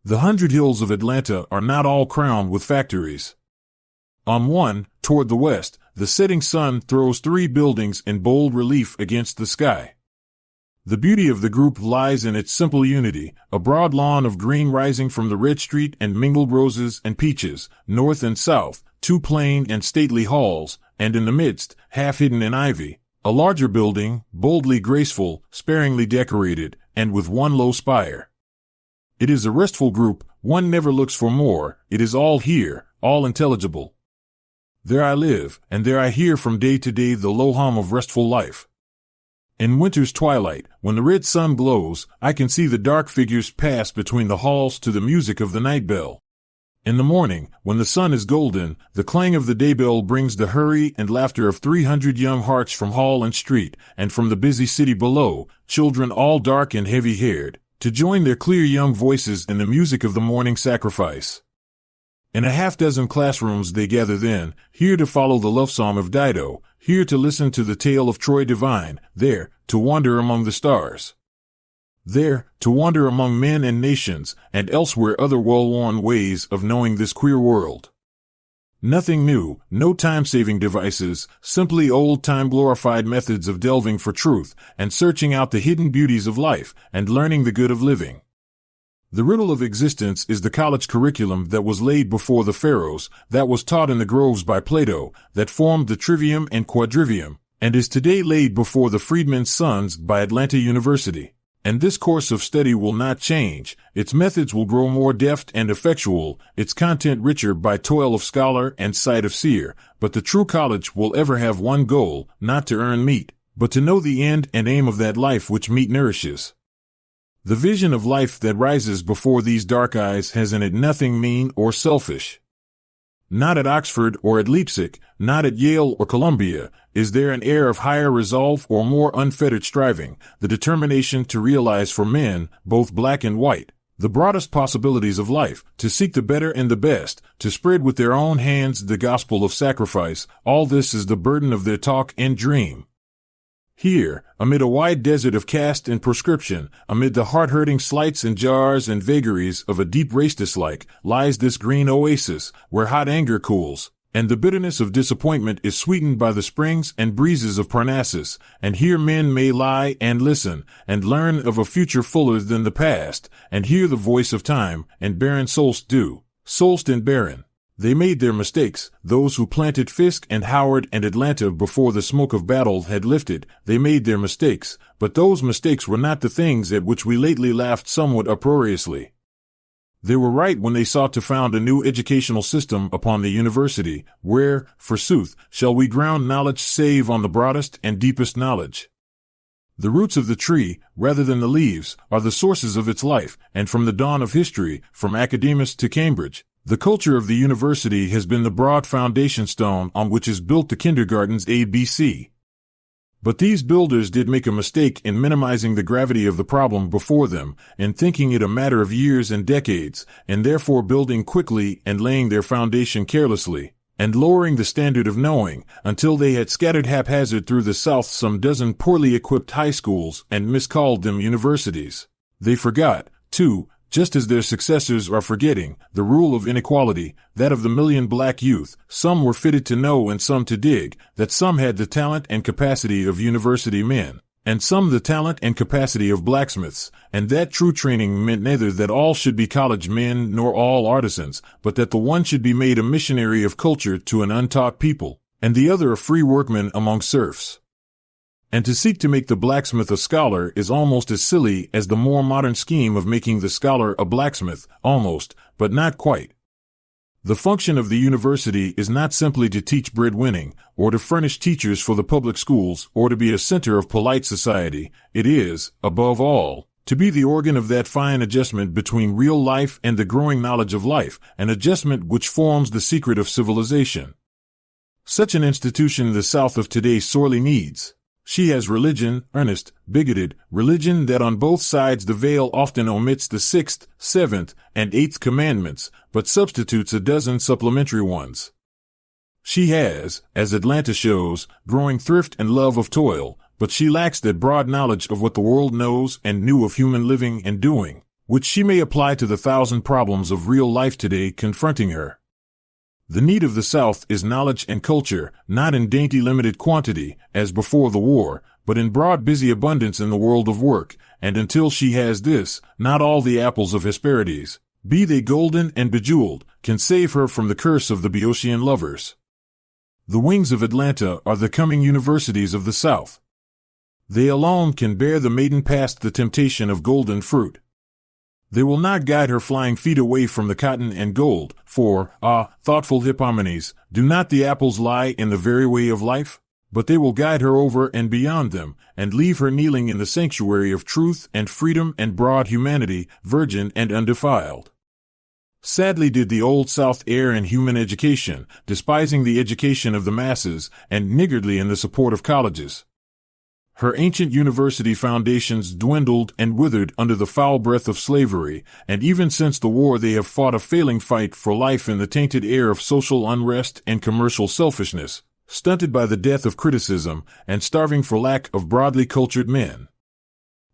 The 100 hills of Atlanta are not all crowned with factories. On one, toward the west, the setting sun throws 3 buildings in bold relief against the sky. The beauty of the group lies in its simple unity, a broad lawn of green rising from the red street and mingled roses and peaches, north and south, 2 plain and stately halls, and in the midst, half hidden in ivy, a larger building, boldly graceful, sparingly decorated, and with 1 low spire. It is a restful group, one never looks for more, it is all here, all intelligible. There I live, and there I hear from day to day the low hum of restful life. In winter's twilight, when the red sun glows, I can see the dark figures pass between the halls to the music of the night bell. In the morning, when the sun is golden, the clang of the day bell brings the hurry and laughter of 300 young hearts from hall and street, and from the busy city below, children all dark and heavy-haired, to join their clear young voices in the music of the morning sacrifice. In a half-dozen classrooms they gather then, here to follow the love song of Dido, here to listen to the tale of Troy divine, there, to wander among the stars. There, to wander among men and nations, and elsewhere other well-worn ways of knowing this queer world. Nothing new, no time-saving devices, simply old-time glorified methods of delving for truth, and searching out the hidden beauties of life, and learning the good of living. The riddle of existence is the college curriculum that was laid before the pharaohs, that was taught in the groves by Plato, that formed the trivium and quadrivium, and is today laid before the freedmen's sons by Atlanta University. And this course of study will not change, its methods will grow more deft and effectual, its content richer by toil of scholar and sight of seer, but the true college will ever have one goal, not to earn meat, but to know the end and aim of that life which meat nourishes. The vision of life that rises before these dark eyes has in it nothing mean or selfish. Not at Oxford or at Leipzig, not at Yale or Columbia, is there an air of higher resolve or more unfettered striving, the determination to realize for men, both black and white, the broadest possibilities of life, to seek the better and the best, to spread with their own hands the gospel of sacrifice. All this is the burden of their talk and dream. Here, amid a wide desert of caste and prescription, amid the heart-hurting slights and jars and vagaries of a deep race dislike, lies this green oasis, where hot anger cools, and the bitterness of disappointment is sweetened by the springs and breezes of Parnassus, and here men may lie and listen, and learn of a future fuller than the past, and hear the voice of time, and barren Solst do, Solst and barren. They made their mistakes, those who planted Fisk and Howard and Atlanta before the smoke of battle had lifted, they made their mistakes, but those mistakes were not the things at which we lately laughed somewhat uproariously. They were right when they sought to found a new educational system upon the university, where, forsooth, shall we ground knowledge save on the broadest and deepest knowledge. The roots of the tree, rather than the leaves, are the sources of its life, and from the dawn of history, from Academus to Cambridge, the culture of the university has been the broad foundation stone on which is built the kindergarten's ABC. But these builders did make a mistake in minimizing the gravity of the problem before them, in thinking it a matter of years and decades, and therefore building quickly and laying their foundation carelessly, and lowering the standard of knowing, until they had scattered haphazard through the South some dozen poorly equipped high schools and miscalled them universities. They forgot, too, just as their successors are forgetting, the rule of inequality, that of the million black youth, some were fitted to know and some to dig, that some had the talent and capacity of university men, and some the talent and capacity of blacksmiths, and that true training meant neither that all should be college men nor all artisans, but that the one should be made a missionary of culture to an untaught people, and the other a free workman among serfs. And to seek to make the blacksmith a scholar is almost as silly as the more modern scheme of making the scholar a blacksmith, almost, but not quite. The function of the university is not simply to teach breadwinning, or to furnish teachers for the public schools, or to be a center of polite society. It is, above all, to be the organ of that fine adjustment between real life and the growing knowledge of life, an adjustment which forms the secret of civilization. Such an institution the South of today sorely needs. She has religion, earnest, bigoted, religion that on both sides the veil often omits the 6th, 7th, and 8th commandments, but substitutes a dozen supplementary ones. She has, as Atlanta shows, growing thrift and love of toil, but she lacks that broad knowledge of what the world knows and knew of human living and doing, which she may apply to the thousand problems of real life today confronting her. The need of the South is knowledge and culture, not in dainty limited quantity, as before the war, but in broad busy abundance in the world of work, and until she has this, not all the apples of Hesperides, be they golden and bejeweled, can save her from the curse of the Boeotian lovers. The wings of Atlanta are the coming universities of the South. They alone can bear the maiden past the temptation of golden fruit. They will not guide her flying feet away from the cotton and gold, for, thoughtful Hippomenes, do not the apples lie in the very way of life? But they will guide her over and beyond them, and leave her kneeling in the sanctuary of truth and freedom and broad humanity, virgin and undefiled. Sadly did the Old South err in human education, despising the education of the masses, and niggardly in the support of colleges. Her ancient university foundations dwindled and withered under the foul breath of slavery, and even since the war they have fought a failing fight for life in the tainted air of social unrest and commercial selfishness, stunted by the death of criticism, and starving for lack of broadly cultured men.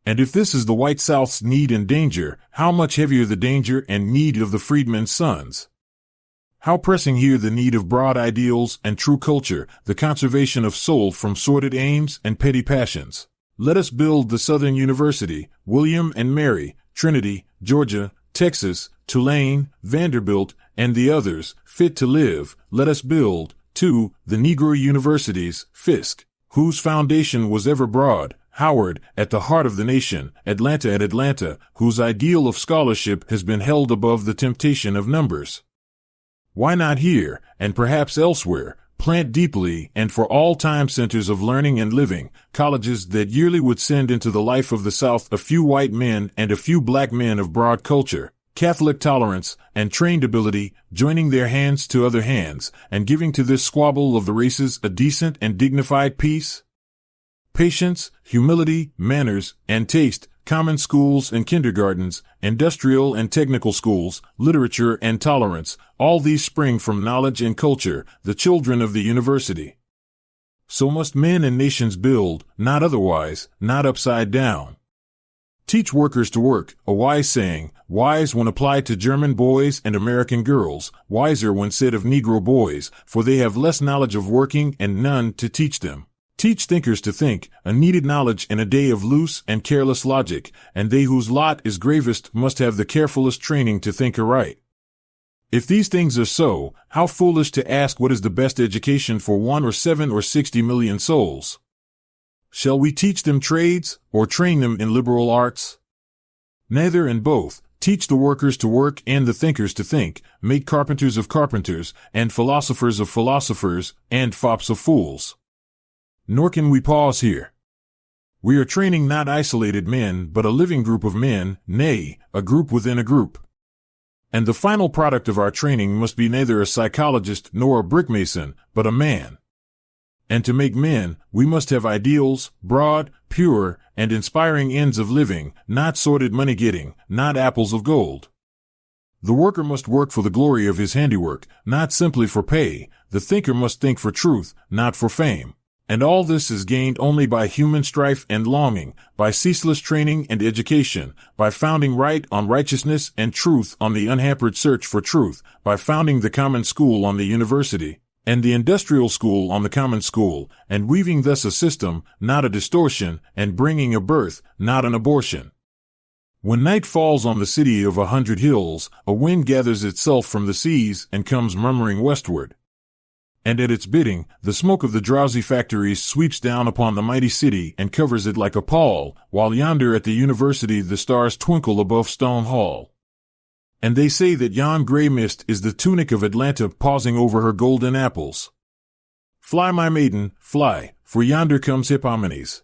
And if this is the white South's need and danger, how much heavier the danger and need of the freedmen's sons? How pressing here the need of broad ideals and true culture, the conservation of soul from sordid aims and petty passions. Let us build the Southern University, William and Mary, Trinity, Georgia, Texas, Tulane, Vanderbilt, and the others, fit to live. Let us build, too, the Negro universities, Fisk, whose foundation was ever broad, Howard, at the heart of the nation, Atlanta at Atlanta, whose ideal of scholarship has been held above the temptation of numbers. Why not here, and perhaps elsewhere, plant deeply and for all time centers of learning and living, colleges that yearly would send into the life of the South a few white men and a few black men of broad culture, Catholic tolerance, and trained ability, joining their hands to other hands, and giving to this squabble of the races a decent and dignified peace? Patience, humility, manners, and taste, common schools and kindergartens, industrial and technical schools, literature and tolerance, all these spring from knowledge and culture, the children of the university. So must men and nations build, not otherwise, not upside down. Teach workers to work, a wise saying, wise when applied to German boys and American girls, wiser when said of Negro boys, for they have less knowledge of working and none to teach them. Teach thinkers to think, a needed knowledge in a day of loose and careless logic, and they whose lot is gravest must have the carefulest training to think aright. If these things are so, how foolish to ask what is the best education for 1 or 7 or 60 million souls? Shall we teach them trades, or train them in liberal arts? Neither and both. Teach the workers to work and the thinkers to think, make carpenters of carpenters, and philosophers of philosophers, and fops of fools. Nor can we pause here. We are training not isolated men, but a living group of men, nay, a group within a group. And the final product of our training must be neither a psychologist nor a brickmason, but a man. And to make men, we must have ideals, broad, pure, and inspiring ends of living, not sordid money-getting, not apples of gold. The worker must work for the glory of his handiwork, not simply for pay. The thinker must think for truth, not for fame. And all this is gained only by human strife and longing, by ceaseless training and education, by founding right on righteousness and truth on the unhampered search for truth, by founding the common school on the university, and the industrial school on the common school, and weaving thus a system, not a distortion, and bringing a birth, not an abortion. When night falls on the city of 100 hills, a wind gathers itself from the seas and comes murmuring westward. And at its bidding, the smoke of the drowsy factories sweeps down upon the mighty city and covers it like a pall, while yonder at the university the stars twinkle above Stone Hall. And they say that yon gray mist is the tunic of Atlanta pausing over her golden apples. Fly, my maiden, fly, for yonder comes Hippomenes.